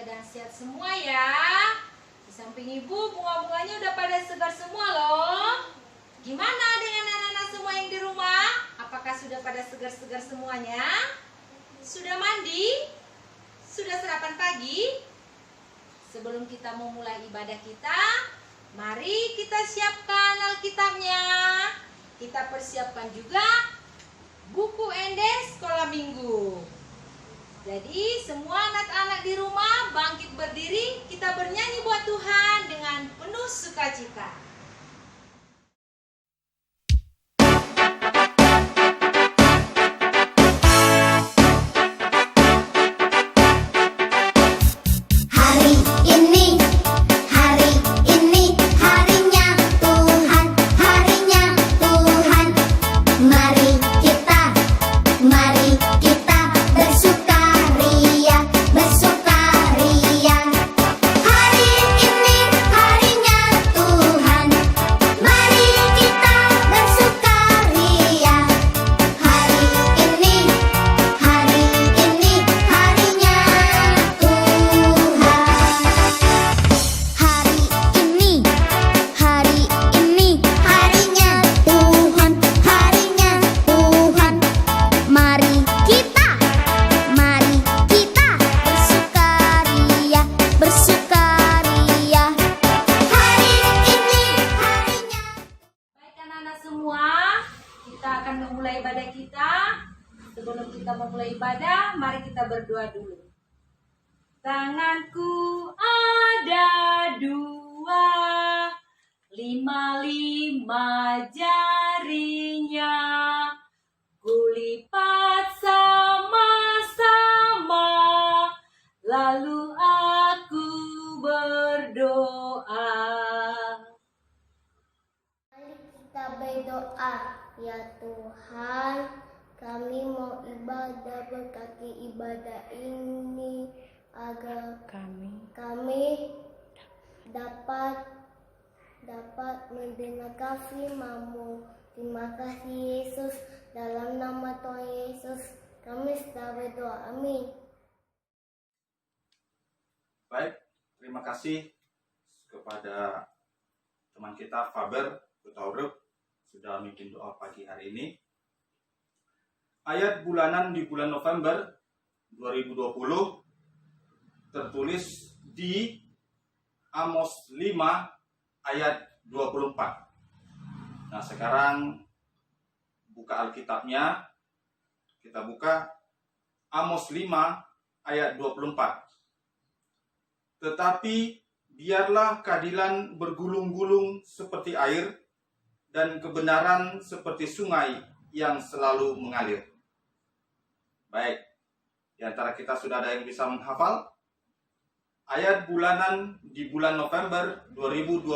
keadaan sehat semua ya. Di samping ibu, bunga-bunganya udah pada segar semua loh. Gimana dengan anak-anak semua yang di rumah? Apakah sudah pada segar-segar semuanya? Sudah mandi? Sudah sarapan pagi? Sebelum kita memulai ibadah kita, mari kita siapkan Alkitabnya. Kita persiapkan juga buku Endes Sekolah Minggu. Jadi semua anak-anak di rumah bangkit berdiri, kita bernyanyi buat Tuhan dengan penuh sukacita. Sebelum kita memulai ibadah, mari kita berdoa dulu. Tanganku ada dua, 5 jarinya, kulipat sama-sama, lalu aku berdoa. Mari kita berdoa, ya Tuhan. Kami mau ibadah, berkati ibadah ini agar kami dapat mendengar firman-Mu. Terima kasih Yesus, dalam nama Tuhan Yesus kami sudah berdoa. Amin. Baik, terima kasih kepada teman kita Faber Kutaurep sudah bikin doa pagi hari ini. Ayat bulanan di bulan November 2020 tertulis di Amos 5 ayat 24. Nah, sekarang buka Alkitabnya. Kita buka Amos 5 ayat 24. Tetapi biarlah keadilan bergulung-gulung seperti air dan kebenaran seperti sungai yang selalu mengalir. Baik, di antara kita sudah ada yang bisa menghafal ayat bulanan di bulan November 2020.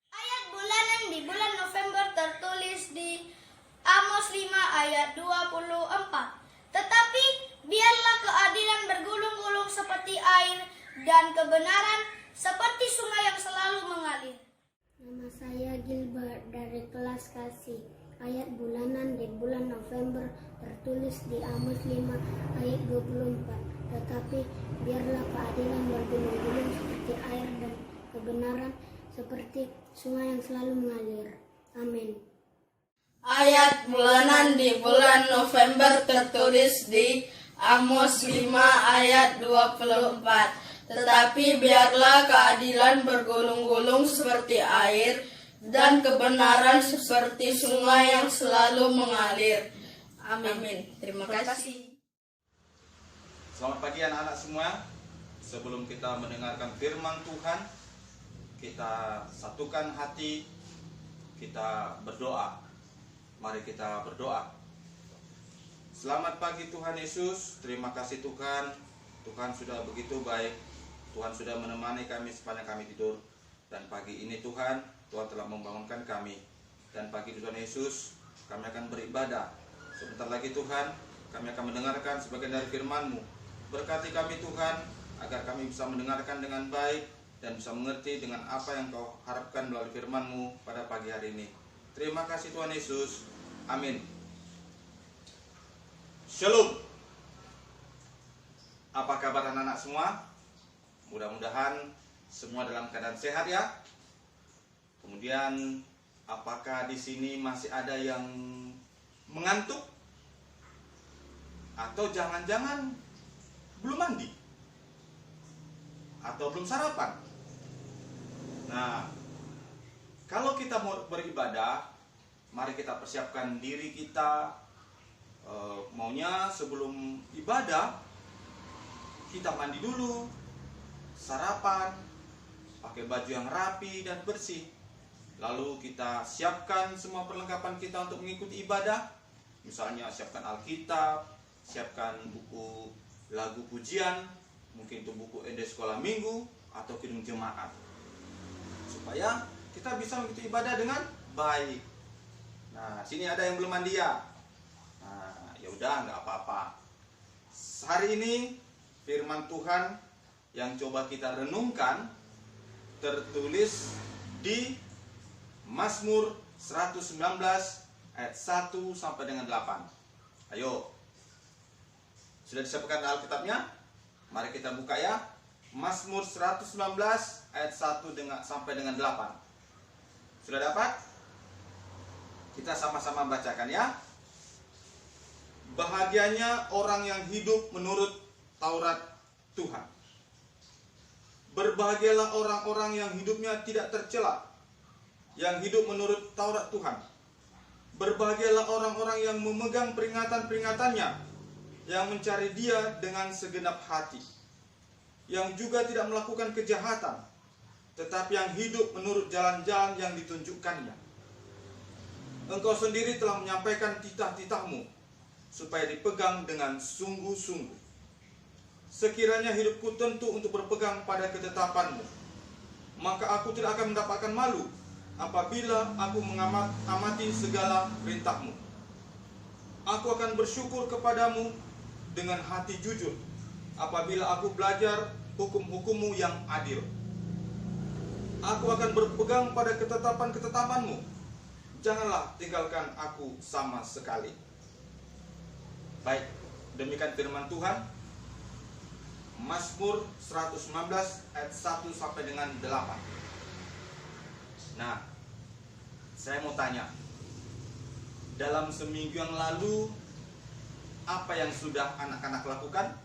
Ayat bulanan di bulan November tertulis di Amos 5 ayat 24. Tetapi biarlah keadilan bergulung-gulung seperti air dan kebenaran seperti sungai yang selalu mengalir. Nama saya Gilbert dari kelas kasih. Ayat bulanan di bulan November tertulis di Amos 5 ayat 24. Tetapi biarlah keadilan bergulung-gulung seperti air dan kebenaran seperti sungai yang selalu mengalir. Amin. Ayat bulanan di bulan November tertulis di Amos 5 ayat 24. Tetapi biarlah keadilan bergulung-gulung seperti air dan kebenaran seperti sungai yang selalu mengalir. Amin. Terima kasih. Selamat pagi anak-anak semua. Sebelum kita mendengarkan firman Tuhan, kita satukan hati, kita berdoa. Mari kita berdoa. Selamat pagi Tuhan Yesus. Terima kasih Tuhan. Tuhan sudah begitu baik. Tuhan sudah menemani kami sepanjang kami tidur. Dan pagi ini Tuhan telah membangunkan kami. Dan pagi Tuhan Yesus, kami akan beribadah. Sebentar lagi Tuhan, kami akan mendengarkan sebagian dari firman-Mu. Berkati kami Tuhan, agar kami bisa mendengarkan dengan baik dan bisa mengerti dengan apa yang Kau harapkan melalui firman-Mu pada pagi hari ini. Terima kasih Tuhan Yesus. Amin. Shalom. Apa kabar anak-anak semua. Mudah-mudahan semua dalam keadaan sehat ya. Kemudian apakah di sini masih ada yang mengantuk? Atau jangan-jangan belum mandi? Atau belum sarapan? Nah, kalau kita mau beribadah, mari kita persiapkan diri kita. Maunya sebelum ibadah kita mandi dulu, sarapan, pakai baju yang rapi dan bersih. Lalu kita siapkan semua perlengkapan kita untuk mengikuti ibadah. Misalnya siapkan Alkitab, siapkan buku lagu pujian, mungkin itu buku ende sekolah minggu atau kidung jemaat, supaya kita bisa mengikuti ibadah dengan baik. Nah, sini ada yang belum mandi ya. Nah, ya udah, nggak apa-apa. Hari ini firman Tuhan yang coba kita renungkan tertulis di Mazmur 119 ayat 1 sampai dengan 8. Ayo. Sudah disiapkan Alkitabnya? Mari kita buka ya. Mazmur 119 ayat 1 sampai dengan 8. Sudah dapat? Kita sama-sama bacakan ya. Bahagianya orang yang hidup menurut Taurat Tuhan. Berbahagialah orang-orang yang hidupnya tidak tercela, yang hidup menurut Taurat Tuhan. Berbahagialah orang-orang yang memegang peringatan-peringatannya, yang mencari Dia dengan segenap hati, yang juga tidak melakukan kejahatan, tetapi yang hidup menurut jalan-jalan yang ditunjukkannya. Engkau sendiri telah menyampaikan titah-titahmu supaya dipegang dengan sungguh-sungguh. Sekiranya hidupku tentu untuk berpegang pada ketetapanmu, maka aku tidak akan mendapatkan malu apabila aku mengamati segala perintahmu. Aku akan bersyukur kepadamu dengan hati jujur apabila aku belajar hukum-hukummu yang adil. Aku akan berpegang pada ketetapan-ketetapanmu. Janganlah tinggalkan aku sama sekali. Baik, demikian firman Tuhan. Mazmur 119 ayat 1 sampai dengan 8. Nah, saya mau tanya, dalam seminggu yang lalu apa yang sudah anak-anak lakukan?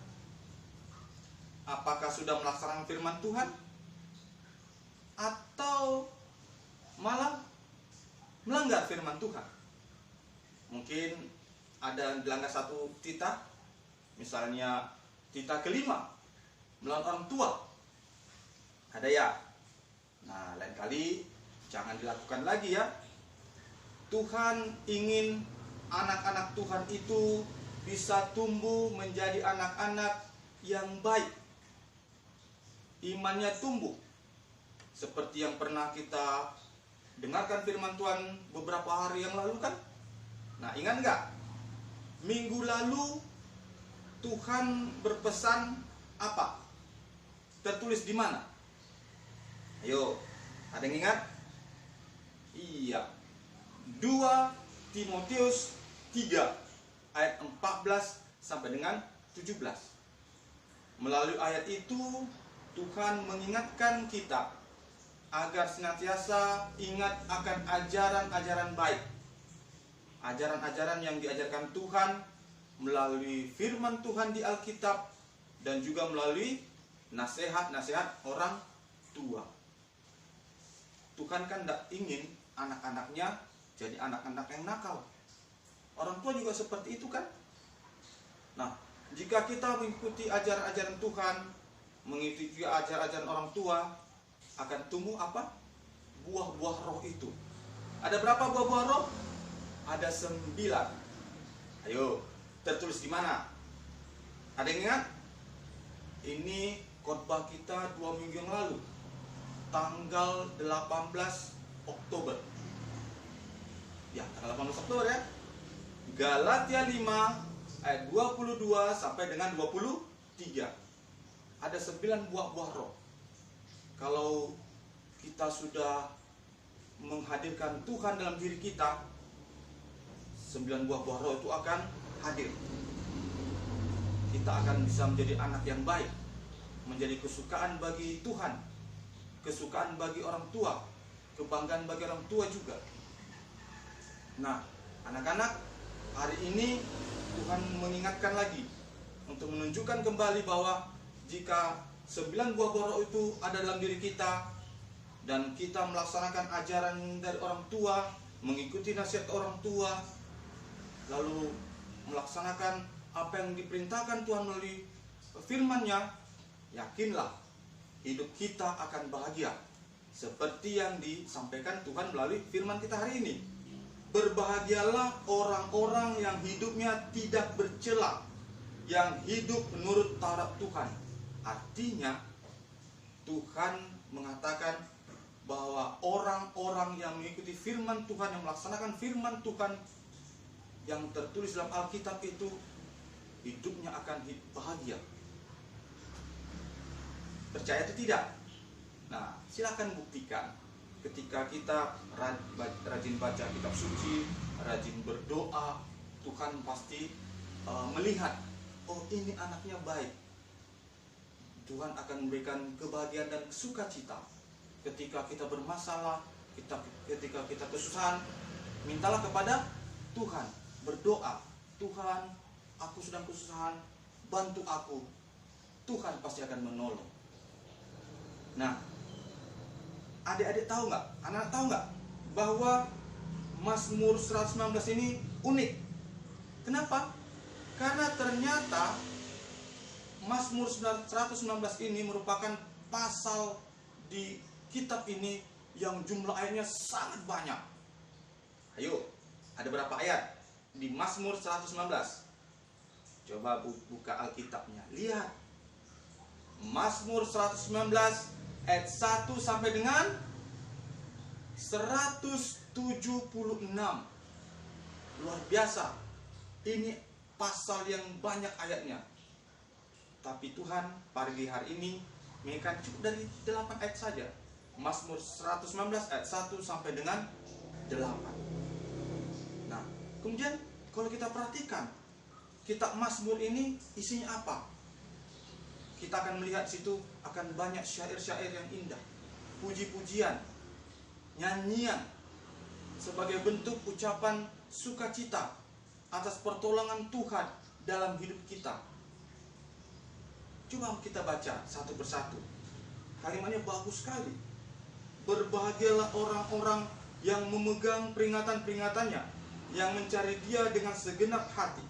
Apakah sudah melaksanakan firman Tuhan? Atau malah melanggar firman Tuhan? Mungkin ada yang dilanggar satu titah, misalnya titah kelima, melawan orang tua. Ada ya? Nah, lain kali jangan dilakukan lagi ya. Tuhan ingin anak-anak Tuhan itu bisa tumbuh menjadi anak-anak yang baik. Imannya tumbuh. Seperti yang pernah kita dengarkan firman Tuhan beberapa hari yang lalu kan? Nah, ingat nggak? Minggu lalu Tuhan berpesan apa? Tertulis di mana? Ayo, ada yang ingat? Iya. 2 Timotius 3 ayat 14 sampai dengan 17. Melalui ayat itu Tuhan mengingatkan kita agar senantiasa ingat akan ajaran-ajaran baik. Ajaran-ajaran yang diajarkan Tuhan melalui firman Tuhan di Alkitab dan juga melalui nasihat-nasihat orang tua. Tuhan kan tidak ingin anak-anaknya jadi anak-anak yang nakal. Orang tua juga seperti itu kan. Nah, jika kita mengikuti ajaran-ajaran Tuhan, mengikuti ajaran-ajaran orang tua, akan tumbuh apa? Buah-buah roh itu. Ada berapa buah-buah roh? Ada 9. Ayo, tertulis di mana? Ada yang ingat? Ini khotbah kita 2 minggu yang lalu, tanggal 18 Oktober. Ya, tanggal 18 Oktober ya. Galatia 5 ayat 22 sampai dengan 23. Ada 9 buah-buah roh. Kalau kita sudah menghadirkan Tuhan dalam diri kita, 9 buah-buah roh itu akan hadir. Kita akan bisa menjadi anak yang baik. menjadi kesukaan bagi Tuhan, kesukaan bagi orang tua, kebanggaan bagi orang tua juga. Nah, anak-anak, hari ini Tuhan mengingatkan lagi untuk menunjukkan kembali bahwa jika 9 buah roh itu ada dalam diri kita dan kita melaksanakan ajaran dari orang tua, mengikuti nasihat orang tua, lalu melaksanakan apa yang diperintahkan Tuhan melalui firman-Nya, yakinlah hidup kita akan bahagia seperti yang disampaikan Tuhan melalui firman kita hari ini. Berbahagialah orang-orang yang hidupnya tidak bercela, yang hidup menurut Taurat Tuhan. Artinya Tuhan mengatakan bahwa orang-orang yang mengikuti firman Tuhan, yang melaksanakan firman Tuhan yang tertulis dalam Alkitab itu, hidupnya akan bahagia. Percaya atau tidak? Nah, silakan buktikan. Ketika kita rajin baca kitab suci, rajin berdoa, Tuhan pasti melihat, oh ini anaknya baik. Tuhan akan memberikan kebahagiaan dan sukacita. Ketika kita bermasalah, ketika kita kesusahan, mintalah kepada Tuhan, berdoa, Tuhan, aku sedang kesusahan, bantu aku. Tuhan pasti akan menolong. Nah, adik-adik tahu nggak, anak-anak tahu nggak bahwa Mazmur 119 ini unik. Kenapa? Karena ternyata Mazmur 119 ini merupakan pasal di kitab ini yang jumlah ayatnya sangat banyak. Ayo, ada berapa ayat di Mazmur 119? Coba buka Alkitabnya, lihat. Mazmur 119 ayat 1 sampai dengan 176. Luar biasa. Ini pasal yang banyak ayatnya. Tapi Tuhan pagi hari ini mengingatkan cukup dari 8 ayat saja. Mazmur 119 ayat 1 sampai dengan 8. Nah, kemudian kalau kita perhatikan kitab Mazmur ini isinya apa? Kita akan melihat situ akan banyak syair-syair yang indah, puji-pujian, nyanyian sebagai bentuk ucapan sukacita atas pertolongan Tuhan dalam hidup kita. Coba kita baca satu persatu. Kalimatnya bagus sekali. Berbahagialah orang-orang yang memegang peringatan-peringatannya, yang mencari Dia dengan segenap hati.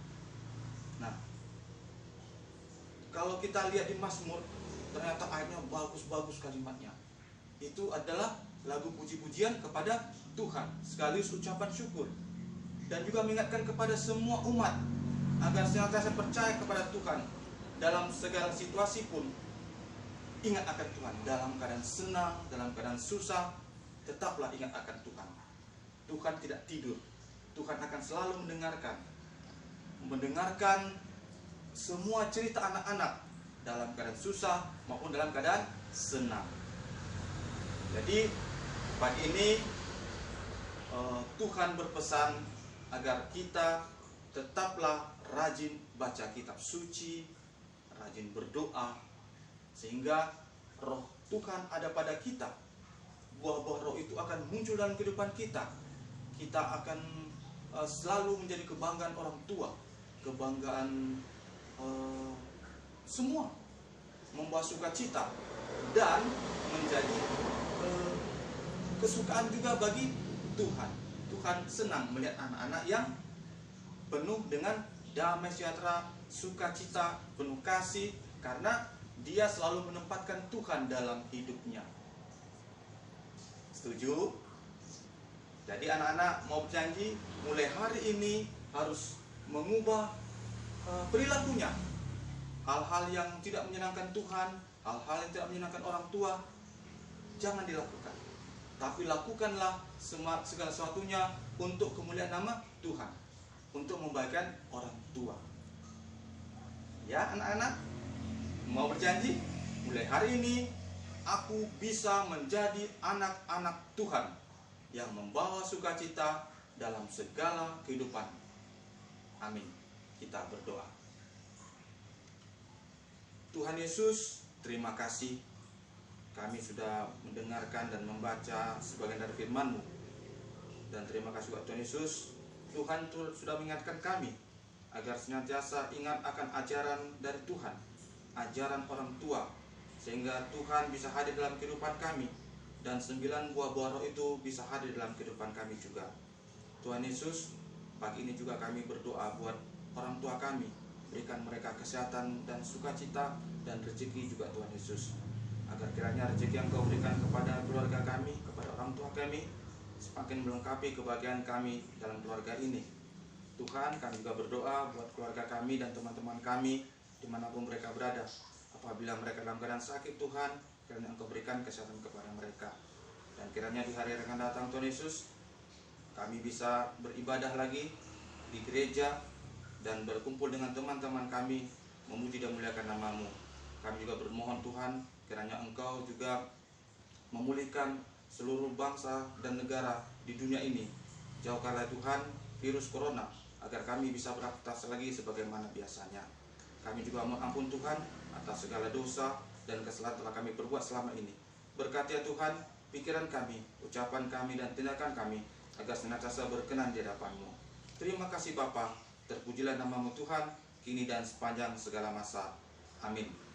Nah, kalau kita lihat di Mazmur, ternyata ayatnya bagus-bagus kalimatnya. Itu adalah lagu puji-pujian kepada Tuhan, sekaligus ucapan syukur. Dan juga mengingatkan kepada semua umat agar senantiasa percaya kepada Tuhan dalam segala situasi pun. Ingat akan Tuhan dalam keadaan senang, dalam keadaan susah, tetaplah ingat akan Tuhan. Tuhan tidak tidur. Tuhan akan selalu mendengarkan semua cerita anak-anak dalam keadaan susah maupun dalam keadaan senang. Jadi pagi ini Tuhan berpesan agar kita tetaplah rajin baca kitab suci, rajin berdoa, sehingga roh Tuhan ada pada kita. Buah-buah roh itu akan muncul dalam kehidupan kita. Kita akan selalu menjadi kebanggaan orang tua, kebanggaan semua, membawa sukacita dan menjadi kesukaan juga bagi Tuhan. Tuhan senang melihat anak-anak yang penuh dengan damai sejahtera, sukacita, penuh kasih, karena dia selalu menempatkan Tuhan dalam hidupnya. Setuju? Jadi anak-anak mau berjanji mulai hari ini harus mengubah perilakunya. Hal-hal yang tidak menyenangkan Tuhan, hal-hal yang tidak menyenangkan orang tua, jangan dilakukan. Tapi lakukanlah segala sesuatunya untuk kemuliaan nama Tuhan, untuk membahagiakan orang tua. Ya anak-anak, mau berjanji mulai hari ini aku bisa menjadi anak-anak Tuhan yang membawa sukacita dalam segala kehidupan. Amin. Kita berdoa. Tuhan Yesus, terima kasih kami sudah mendengarkan dan membaca sebagian dari firman-Mu. Dan terima kasih buat Tuhan Yesus, Tuhan sudah mengingatkan kami agar senantiasa ingat akan ajaran dari Tuhan, ajaran orang tua, sehingga Tuhan bisa hadir dalam kehidupan kami, dan 9 buah roh itu bisa hadir dalam kehidupan kami juga. Tuhan Yesus, pagi ini juga kami berdoa buat orang tua kami, berikan mereka kesehatan dan sukacita dan rezeki juga Tuhan Yesus, agar kiranya rezeki yang Kau berikan kepada keluarga kami, kepada orang tua kami, semakin melengkapi kebahagiaan kami dalam keluarga ini. Tuhan, kami juga berdoa buat keluarga kami dan teman-teman kami dimanapun mereka berada. Apabila mereka dalam keadaan sakit, Tuhan, kiranya Engkau berikan kesehatan kepada mereka. Dan kiranya di hari yang akan datang Tuhan Yesus, kami bisa beribadah lagi di gereja dan berkumpul dengan teman-teman kami, memuji dan memuliakan nama-Mu. Kami juga bermohon Tuhan, kiranya Engkau juga memulihkan seluruh bangsa dan negara di dunia ini. Jauhkanlah Tuhan virus corona, agar kami bisa beraktivitas lagi sebagaimana biasanya. Kami juga mohon ampun Tuhan atas segala dosa dan kesalahan telah kami perbuat selama ini. Berkati ya Tuhan pikiran kami, ucapan kami, dan tindakan kami, agar senantiasa berkenan di hadapan-Mu. Terima kasih Bapa, terpujilah nama-Mu Tuhan, kini dan sepanjang segala masa. Amin.